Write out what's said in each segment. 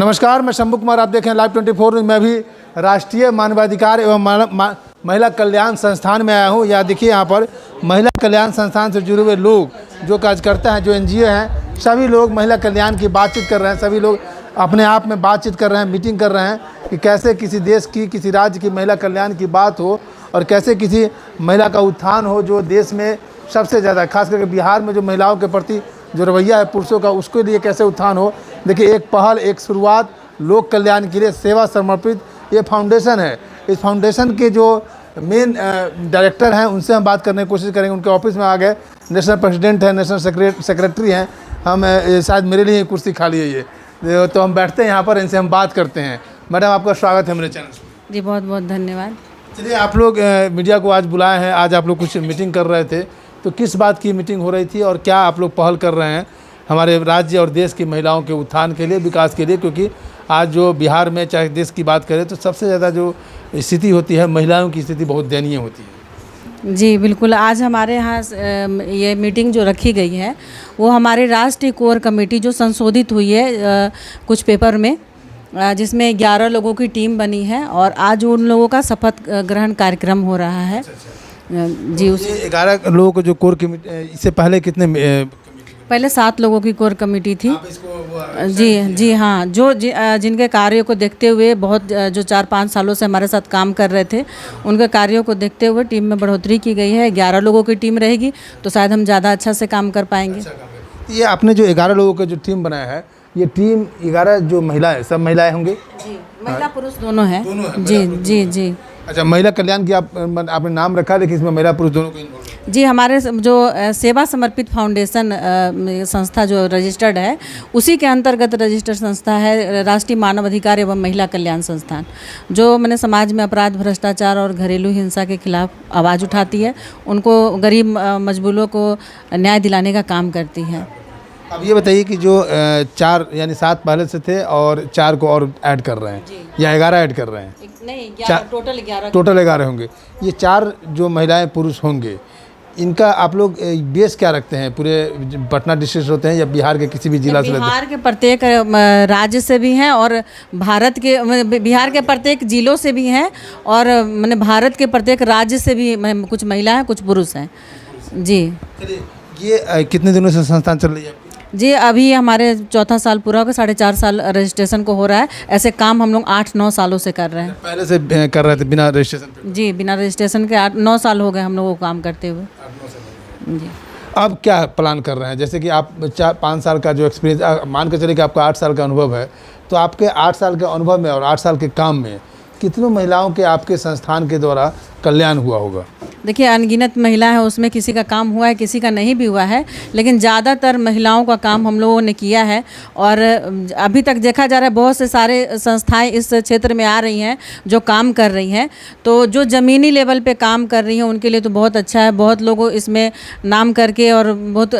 नमस्कार, मैं शंभू कुमार, आप देखें लाइव 24। मैं भी राष्ट्रीय मानवाधिकार एवं महिला कल्याण संस्थान में आया हूँ। या देखिए, यहाँ पर महिला कल्याण संस्थान से जुड़े हुए लोग, जो कार्यकर्ता हैं, जो NGO हैं, सभी लोग महिला कल्याण की बातचीत कर रहे हैं। सभी लोग अपने आप में बातचीत कर रहे हैं, मीटिंग कर रहे हैं कि कैसे किसी देश की, किसी राज्य की महिला कल्याण की बात हो और कैसे किसी महिला का उत्थान हो जो देश में सबसे ज़्यादा, खास करके बिहार में जो महिलाओं के प्रति जो रवैया है पुरुषों का, उसके लिए कैसे उत्थान हो। देखिए, एक पहल, एक शुरुआत लोक कल्याण के लिए सेवा समर्पित ये फाउंडेशन है। इस फाउंडेशन के जो मेन डायरेक्टर हैं, उनसे हम बात करने की कोशिश करेंगे। उनके ऑफिस में आ गए, नेशनल प्रेसिडेंट है, नेशनल सेक्रेटरी हैं। हम शायद मेरे लिए कुर्सी खाली है ये, तो हम बैठते हैं यहाँ पर, इनसे हम बात करते हैं। मैडम, आपका स्वागत है मेरे चैनल। जी, बहुत बहुत धन्यवाद। चलिए, आप लोग मीडिया को आज बुलाए हैं, आज आप लोग कुछ मीटिंग कर रहे थे, तो किस बात की मीटिंग हो रही थी और क्या आप लोग पहल कर रहे हैं हमारे राज्य और देश की महिलाओं के उत्थान के लिए, विकास के लिए? क्योंकि आज जो बिहार में, चाहे देश की बात करें, तो सबसे ज़्यादा जो स्थिति होती है, महिलाओं की स्थिति बहुत दयनीय होती है। जी बिल्कुल, आज हमारे यहाँ ये मीटिंग जो रखी गई है वो हमारे राष्ट्रीय कोर कमेटी जो संशोधित हुई है कुछ पेपर में, जिसमें 11 लोगों की टीम बनी है और आज उन लोगों का शपथ ग्रहण कार्यक्रम हो रहा है। जी, उस 11 लोगों को जो कोर कमेटी, इससे पहले कितने? पहले 7 लोगों की कोर कमेटी थी। जी हाँ, जिनके कार्यों को देखते हुए बहुत जो 4-5 सालों से हमारे साथ काम कर रहे थे, उनके कार्यों को देखते हुए टीम में बढ़ोतरी की गई है। 11 लोगों की टीम रहेगी तो शायद हम ज़्यादा अच्छा से काम कर पाएंगे। ये आपने जो 11 लोगों का जो टीम बनाया है, ये टीम 11 जो महिलाएं, सब महिलाएं होंगी? जी, महिला पुरुष दोनों हैं। जी जी जी। अच्छा, महिला कल्याण की आपने नाम रखा, लेकिन इसमें महिला पुरुष दोनों को? जी, हमारे जो सेवा समर्पित फाउंडेशन संस्था जो रजिस्टर्ड है, उसी के अंतर्गत रजिस्टर्ड संस्था है राष्ट्रीय मानव अधिकार एवं महिला कल्याण संस्थान, जो मैंने समाज में अपराध, भ्रष्टाचार और घरेलू हिंसा के खिलाफ आवाज़ उठाती है, उनको गरीब मजबूरों को न्याय दिलाने का काम करती है। अब ये बताइए कि जो 4 यानी 7 पहले से थे और 4 को और ऐड कर रहे हैं, या 11 ऐड कर रहे हैं? नहीं, टोटल 11 होंगे। ये 4 जो महिलाएं पुरुष होंगे, इनका आप लोग बेस क्या रखते हैं? पूरे पटना डिस्ट्रिक्ट होते हैं या बिहार के किसी भी जिला से? बिहार के प्रत्येक राज्य से भी हैं और बिहार के प्रत्येक जिलों से भी हैं और मैंने भारत के प्रत्येक राज्य से भी कुछ महिला हैं, कुछ पुरुष हैं। जी, ये कितने दिनों से संस्थान चल रही है? जी, अभी हमारे 4था साल पूरा हो गया, 4.5 साल रजिस्ट्रेशन को हो रहा है। ऐसे काम हम लोग 8-9 सालों से कर रहे हैं। पहले से कर रहे थे बिना रजिस्ट्रेशन? जी, बिना रजिस्ट्रेशन के 8-9 साल हो गए हम लोगों को काम करते हुए। जी, अब क्या प्लान कर रहे हैं? जैसे कि आप 4-5 साल का जो एक्सपीरियंस, मान के चलिए कि आपका 8 साल का अनुभव है, तो आपके 8 साल के अनुभव में और 8 साल के काम में कितनों महिलाओं के आपके संस्थान के द्वारा कल्याण हुआ होगा? देखिए, अनगिनत महिला है, उसमें किसी का काम हुआ है, किसी का नहीं भी हुआ है, लेकिन ज़्यादातर महिलाओं का काम हम लोगों ने किया है। और अभी तक देखा जा रहा है बहुत से सारे संस्थाएं इस क्षेत्र में आ रही हैं जो काम कर रही हैं, तो जो ज़मीनी लेवल पे काम कर रही हैं उनके लिए तो बहुत अच्छा है। बहुत लोग इसमें नाम करके और बहुत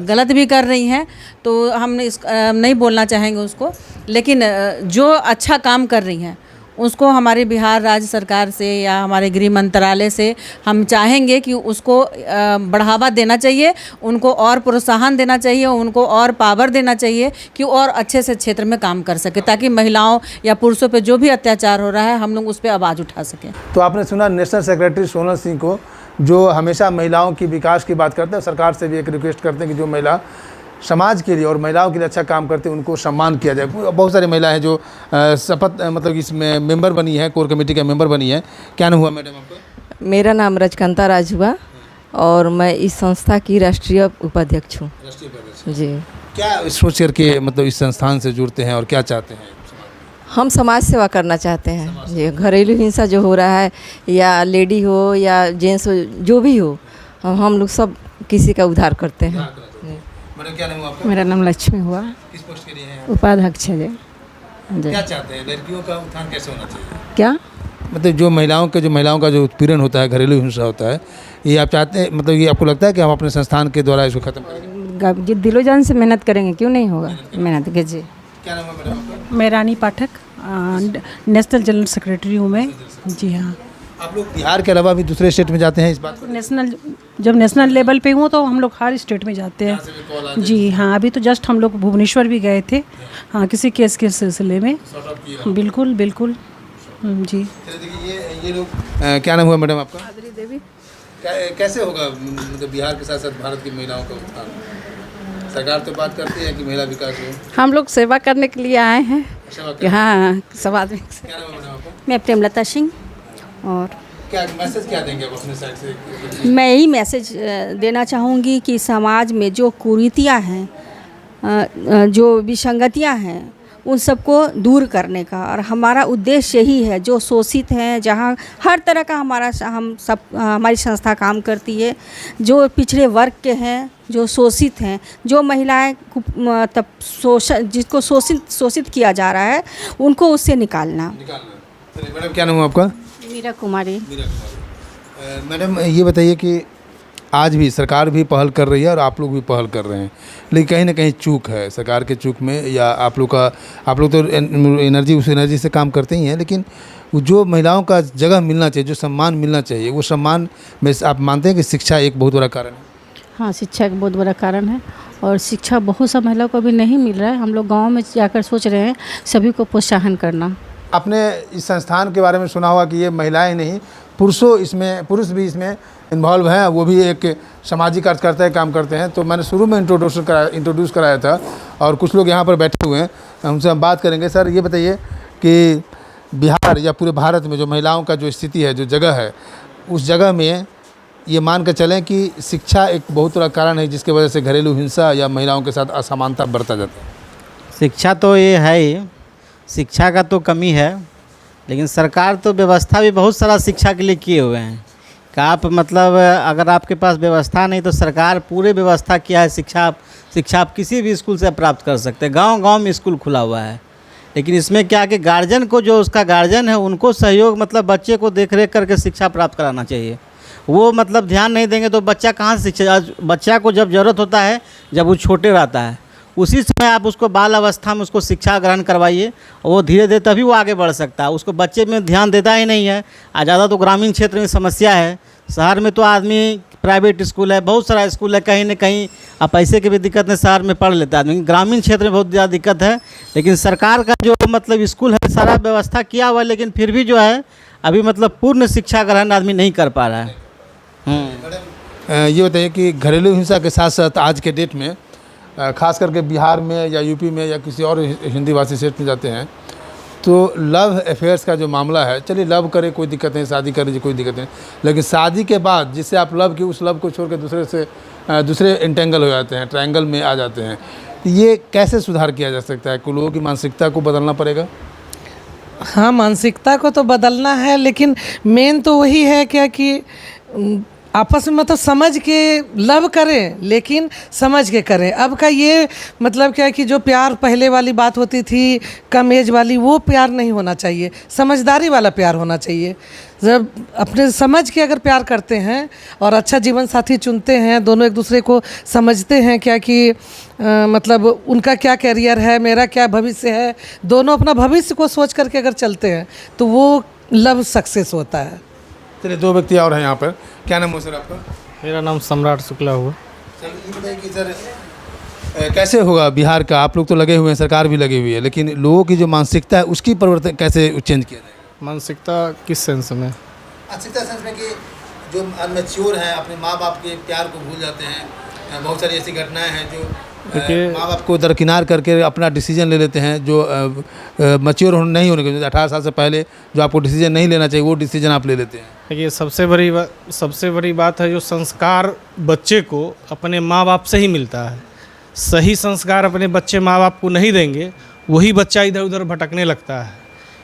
गलत भी कर रही हैं, तो हम नहीं बोलना चाहेंगे उसको, लेकिन जो अच्छा काम कर रही हैं उसको हमारे बिहार राज्य सरकार से या हमारे गृह मंत्रालय से हम चाहेंगे कि उसको बढ़ावा देना चाहिए, उनको और प्रोत्साहन देना चाहिए, उनको और पावर देना चाहिए कि और अच्छे से क्षेत्र में काम कर सके, ताकि महिलाओं या पुरुषों पे जो भी अत्याचार हो रहा है हम लोग उस पर आवाज़ उठा सकें। तो आपने सुना नेशनल सेक्रेटरी सोनल सिंह को, जो हमेशा महिलाओं की विकास की बात करते हैं। सरकार से भी एक रिक्वेस्ट करते हैं कि जो महिला समाज के लिए और महिलाओं के लिए अच्छा काम करते हैं उनको सम्मान किया जाए। बहुत सारी महिलाएं जो शपथ मतलब इसमें मेंबर बनी है, कोर कमेटी का मेंबर बनी है। क्या नाम हुआ मैडम आपका? मेरा नाम रजकांता राज हुआ और मैं इस संस्था की राष्ट्रीय उपाध्यक्ष हूँ। जी, क्या सोच करके मतलब इस संस्थान से जुड़ते हैं और क्या चाहते हैं? हम समाज सेवा करना चाहते हैं। जी, घरेलू हिंसा जो हो रहा है, या लेडी हो या जेंट्स हो, जो भी हो, हम लोग सब किसी का उद्धार करते हैं। क्या नाम हुआ आपका? मेरा नाम लक्ष्मी हुआ। किस पोस्ट के लिए हैं? उपाध्यक्ष है। क्या चाहते हैं? लड़कियों का उत्थान कैसे होना चाहिए? क्या मतलब जो महिलाओं का जो उत्पीड़न होता है, घरेलू हिंसा होता है, ये आप चाहते हैं, मतलब ये आपको लगता है कि हम अपने संस्थान के द्वारा इसको खत्म करेंगे? जी, दिलो जान से मेहनत करेंगे, क्यों नहीं होगा मेहनत कीजिए। क्या नाम है मैडम आपका? मैं रानी पाठक, नेशनल जनरल सेक्रेटरी हूँ मैं। जी हाँ। आप लोग बिहार के अलावा भी दूसरे स्टेट में जाते हैं इस बात को? नेशनल, जब नेशनल लेवल पे हुआ तो हम लोग हर स्टेट में जाते हैं जी। हाँ, अभी तो जस्ट हम लोग भुवनेश्वर भी गए थे, हाँ, किसी केस के सिलसिले में। बिल्कुल बिल्कुल जी। देखिए ये लोग क्या नाम हुआ मैडम आपका? माधुरी देवी। कैसे होगा मतलब बिहार के साथ साथ भारत की महिलाओं का उत्थान? सरकार तो बात करती है कि महिला विकास हो। हम लोग सेवा करने के लिए आए हैं। हाँ, सब आदमी। क्या नाम है मैडम आपका? मैं प्रेमलता सिंह। और क्या मैसेज क्या देंगे आप अपने साइड से? मैं यही मैसेज देना चाहूँगी कि समाज में जो कुरीतियाँ हैं, जो विसंगतियाँ हैं, उन सबको दूर करने का, और हमारा उद्देश्य यही है। जो शोषित हैं, जहाँ हर तरह का हमारी संस्था काम करती है। जो पिछड़े वर्ग के हैं, जो शोषित हैं, जो महिलाएं तब जिसको शोषित किया जा रहा है, उनको उससे निकालना। चलिए मैडम, क्या नाम है आपका? मीरा कुमारी। मैडम ये बताइए कि आज भी सरकार भी पहल कर रही है और आप लोग भी पहल कर रहे हैं, लेकिन कहीं ना कहीं चूक है सरकार के चूक में, या आप लोग तो उस एनर्जी से काम करते ही हैं, लेकिन वो जो महिलाओं का जगह मिलना चाहिए, जो सम्मान मिलना चाहिए, वो सम्मान में आप मानते हैं कि शिक्षा एक बहुत बड़ा कारण है? हाँ, शिक्षा एक बहुत बड़ा कारण है, और शिक्षा बहुत सा महिलाओं को अभी नहीं मिल रहा है। हम लोग गाँव में जाकर सोच रहे हैं सभी को प्रोत्साहन करना। आपने इस संस्थान के बारे में सुना होगा कि ये महिलाएं नहीं, पुरुष भी इसमें इन्वॉल्व हैं, वो भी एक सामाजिक कार्यकर्ता काम करते हैं। तो मैंने शुरू में इंट्रोड्यूस कराया था, और कुछ लोग यहाँ पर बैठे हुए हैं, उनसे हम बात करेंगे। सर ये बताइए कि बिहार या पूरे भारत में जो महिलाओं का जो स्थिति है, जो जगह है, उस जगह में ये मान कर चलें कि शिक्षा एक बहुत बड़ा कारण है जिसकी वजह से घरेलू हिंसा या महिलाओं के साथ असमानता बढ़ता जाता है? शिक्षा तो ये है ही, शिक्षा का तो कमी है, लेकिन सरकार तो व्यवस्था भी बहुत सारा शिक्षा के लिए किए हुए हैं। कि आप मतलब अगर आपके पास व्यवस्था नहीं, तो सरकार पूरे व्यवस्था किया है। शिक्षा आप किसी भी स्कूल से प्राप्त कर सकते हैं। गांव-गांव में स्कूल खुला हुआ है, लेकिन इसमें क्या कि गार्जियन को, जो उसका गार्जियन है, उनको सहयोग, मतलब बच्चे को देख रेख करके शिक्षा प्राप्त कराना चाहिए। वो मतलब ध्यान नहीं देंगे तो बच्चा कहाँ से शिक्षा? बच्चा को जब ज़रूरत होता है, जब वो छोटे रहता है, उसी समय आप उसको बाल अवस्था में उसको शिक्षा ग्रहण करवाइए, और वो धीरे धीरे तभी वो आगे बढ़ सकता है। उसको बच्चे में ध्यान देता ही नहीं है। ज़्यादा तो ग्रामीण क्षेत्र में समस्या है। शहर में तो आदमी प्राइवेट स्कूल है, बहुत सारा स्कूल है, कहीं ना कहीं अब पैसे की भी दिक्कत है, शहर में पढ़ लेता है आदमी। ग्रामीण क्षेत्र में बहुत ज़्यादा दिक्कत है। लेकिन सरकार का जो मतलब स्कूल है, सारा व्यवस्था किया हुआ है, लेकिन फिर भी जो है अभी मतलब पूर्ण शिक्षा ग्रहण आदमी नहीं कर पा रहा है। ये बताइए कि घरेलू हिंसा के साथ साथ आज के डेट में खास करके बिहार में या यूपी में या किसी और हिंदी भाषी स्टेट में जाते हैं, तो लव अफेयर्स का जो मामला है, चलिए लव करे कोई दिक्कत नहीं, शादी करे कोई दिक्कत नहीं, लेकिन शादी के बाद जिससे आप लव की, उस लव को छोड़ के दूसरे इंटेंगल हो जाते हैं, ट्रायंगल में आ जाते हैं। ये कैसे सुधार किया जा सकता है? लोगों की मानसिकता को बदलना पड़ेगा। हाँ, मानसिकता को तो बदलना है, लेकिन मेन तो वही है क्या कि आपस में मतलब समझ के लव करें, लेकिन समझ के करें। अब का ये मतलब क्या है कि जो प्यार पहले वाली बात होती थी, कम एज वाली, वो प्यार नहीं होना चाहिए, समझदारी वाला प्यार होना चाहिए। जब अपने समझ के अगर प्यार करते हैं और अच्छा जीवन साथी चुनते हैं, दोनों एक दूसरे को समझते हैं क्या कि मतलब उनका क्या करियर है, मेरा क्या भविष्य है, दोनों अपना भविष्य को सोच करके अगर चलते हैं, तो वो लव सक्सेस होता है। चलिए, दो व्यक्ति और हैं यहाँ पर। क्या नाम है सर आपका? मेरा नाम सम्राट शुक्ला हुआ। सर ये बताइए कि सर कैसे होगा बिहार का, आप लोग तो लगे हुए हैं, सरकार भी लगी हुई है, लेकिन लोगों की जो मानसिकता है उसकी परिवर्तन कैसे चेंज किया जाएगा? मानसिकता किस सेंस में? मानसिकता सेंस में कि जो अनमेच्योर हैं, अपने माँ बाप के प्यार को भूल जाते हैं। बहुत सारी ऐसी घटनाएं हैं जो माँ बाप को दरकिनार करके अपना डिसीजन ले लेते हैं, जो मैच्योर नहीं होने के, 18 साल से पहले जो आपको डिसीजन नहीं लेना चाहिए, वो डिसीजन आप ले लेते हैं। देखिए, सबसे बड़ी बात है जो संस्कार बच्चे को अपने माँ बाप से ही मिलता है। सही संस्कार अपने बच्चे माँ बाप को नहीं देंगे, वही बच्चा इधर उधर भटकने लगता है।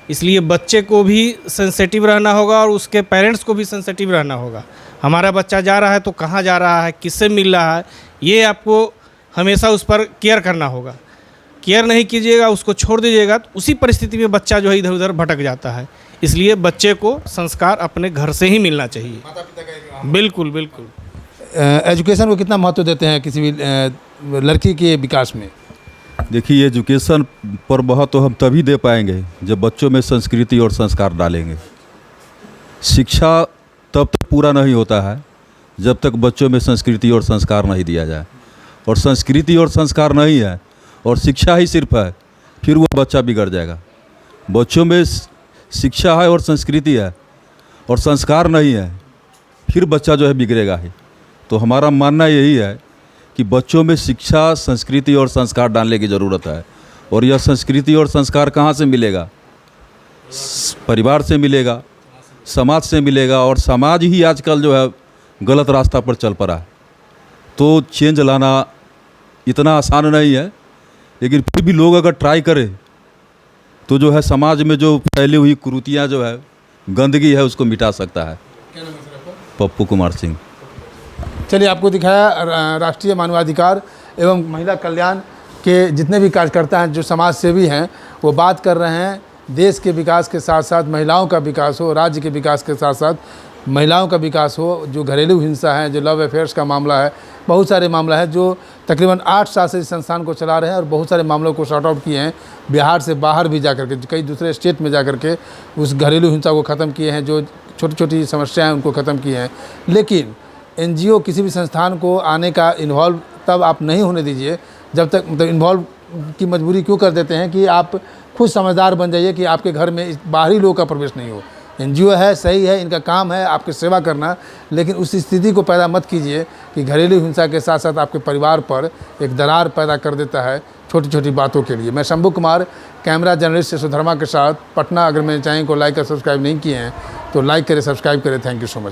इसलिए बच्चे को भी सेंसिटिव रहना होगा और उसके पेरेंट्स को भी सेंसिटिव रहना होगा। हमारा बच्चा जा रहा है तो कहाँ जा रहा है, किससे मिल रहा है, ये आपको हमेशा उस पर केयर करना होगा। केयर नहीं कीजिएगा, उसको छोड़ दीजिएगा, तो उसी परिस्थिति में बच्चा जो है इधर उधर भटक जाता है। इसलिए बच्चे को संस्कार अपने घर से ही मिलना चाहिए। बिल्कुल बिल्कुल। एजुकेशन को कितना महत्व देते हैं किसी भी लड़की के विकास में? देखिए, एजुकेशन पर महत्व हम तभी दे पाएंगे जब बच्चों में संस्कृति और संस्कार डालेंगे। शिक्षा तब तक पूरा नहीं होता है जब तक बच्चों में संस्कृति और संस्कार नहीं दिया जाए, और संस्कृति और संस्कार नहीं है और शिक्षा ही सिर्फ है, फिर वो बच्चा बिगड़ जाएगा। बच्चों में शिक्षा है और संस्कृति है और संस्कार नहीं है, फिर बच्चा जो है बिगड़ेगा ही। तो हमारा मानना यही है कि बच्चों में शिक्षा, संस्कृति और संस्कार डालने की ज़रूरत है। और यह संस्कृति और संस्कार कहाँ से मिलेगा? परिवार से मिलेगा, समाज से मिलेगा, और समाज ही आजकल जो है गलत रास्ता पर चल पड़ा है। तो चेंज लाना इतना आसान नहीं है, लेकिन फिर भी लोग अगर ट्राई करें तो जो है समाज में जो फैली हुई कुरीतियाँ जो है, गंदगी है, उसको मिटा सकता है। पप्पू कुमार सिंह। चलिए, आपको दिखाया राष्ट्रीय मानवाधिकार एवं महिला कल्याण के जितने भी कार्यकर्ता हैं, जो समाज सेवी हैं, वो बात कर रहे हैं देश के विकास के साथ साथ महिलाओं का विकास हो, राज्य के विकास के साथ साथ महिलाओं का विकास हो। जो घरेलू हिंसा है, जो लव अफेयर्स का मामला है, बहुत सारे मामला है जो तकरीबन 8 साल से इस संस्थान को चला रहे हैं और बहुत सारे मामलों को सॉर्ट आउट किए हैं। बिहार से बाहर भी जाकर के, कई दूसरे स्टेट में जाकर के उस घरेलू हिंसा को ख़त्म किए हैं, जो छोटी छोटी समस्याएं उनको ख़त्म किए हैं। लेकिन NGO किसी भी संस्थान को आने का इन्वॉल्व तब आप नहीं होने दीजिए जब तक, मतलब इन्वॉल्व की मजबूरी क्यों कर देते हैं कि आप खुद समझदार बन जाइए कि आपके घर में बाहरी लोगों का प्रवेश नहीं हो। NGO है, सही है, इनका काम है आपकी सेवा करना, लेकिन उस स्थिति को पैदा मत कीजिए कि घरेलू हिंसा के साथ साथ आपके परिवार पर एक दरार पैदा कर देता है छोटी छोटी बातों के लिए। मैं शंभू कुमार, कैमरा जर्नलिस्ट सुधर्मा के साथ, पटना। अगर मेरे चैनल को लाइक और सब्सक्राइब नहीं किए हैं तो लाइक करें, सब्सक्राइब करें। Thank you so much.